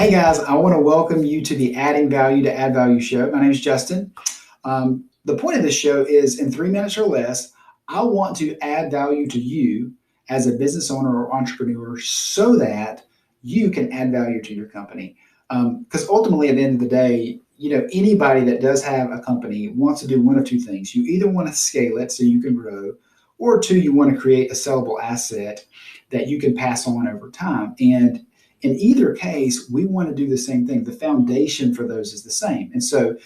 Hey guys, I want to welcome you to the Adding Value to Add Value show. My name is Justin. The point of this show is in 3 minutes or less, I want to add value to you as a business owner or entrepreneur so that you can add value to your company. Because ultimately, at the end of the day, anybody that does have a company wants to do one of two things. You either want to scale it so you can grow, or two, you want to create a sellable asset that you can pass on over time. And in either case, we want to do the same thing. The foundation for those is the same. And so,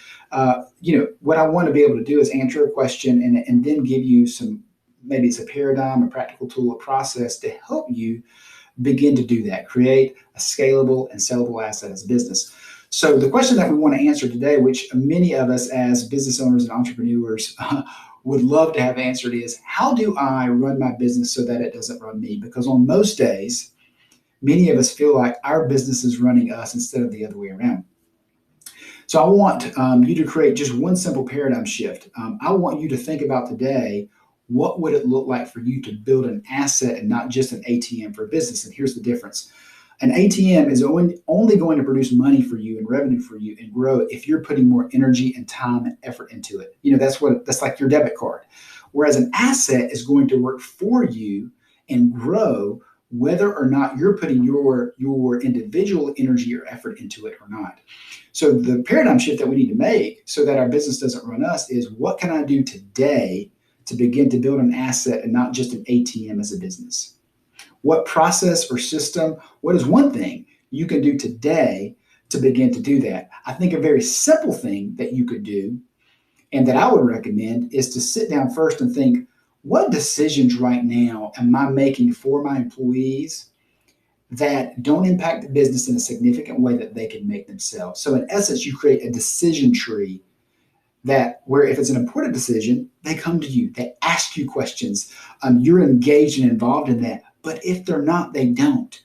what I want to be able to do is answer a question and then give you some, maybe it's a paradigm, a practical tool, a process to help you begin to do that, create a scalable and sellable asset as a business. So the question that we want to answer today, which many of us as business owners and entrepreneurs would love to have answered, is how do I run my business so that it doesn't run me? Because on most days, many of us feel like our business is running us instead of the other way around. So I want you to create just one simple paradigm shift. I want you to think about today, what would it look like for you to build an asset and not just an ATM for a business? And here's the difference. An ATM is only going to produce money for you and revenue for you and grow if you're putting more energy and time and effort into it. That's like your debit card. Whereas an asset is going to work for you and grow whether or not you're putting your individual energy or effort into it or not. So the paradigm shift that we need to make so that our business doesn't run us is, what can I do today to begin to build an asset and not just an ATM as a business? What process or system, what is one thing you can do today to begin to do that? I think a very simple thing that you could do and that I would recommend is to sit down first and think, what decisions right now am I making for my employees that don't impact the business in a significant way that they can make themselves? So in essence, you create a decision tree that where if it's an important decision, they come to you, they ask you questions, you're engaged and involved in that. But if they're not, they don't.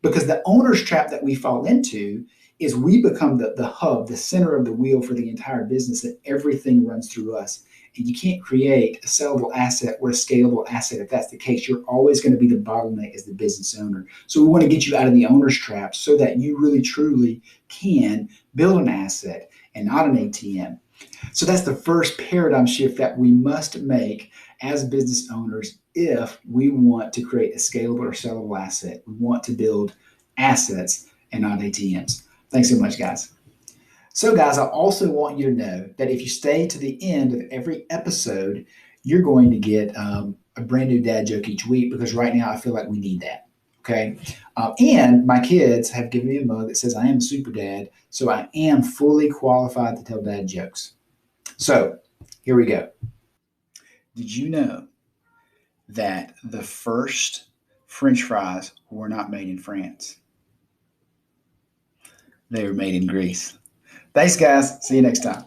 Because the owner's trap that we fall into is we become the hub, the center of the wheel for the entire business, and everything runs through us. And you can't create a sellable asset or a scalable asset. If that's the case, you're always going to be the bottleneck as the business owner. So we want to get you out of the owner's trap so that you really, truly can build an asset and not an ATM. So that's the first paradigm shift that we must make as business owners if we want to create a scalable or sellable asset. We want to build assets and not ATMs. Thanks so much, guys. So, guys, I also want you to know that if you stay to the end of every episode, you're going to get a brand new dad joke each week, because right now I feel like we need that. Okay. And my kids have given me a mug that says I am a super dad, so I am fully qualified to tell dad jokes. So here we go. Did you know that the first French fries were not made in France? They were made in Greece. Thanks, guys. See you next time.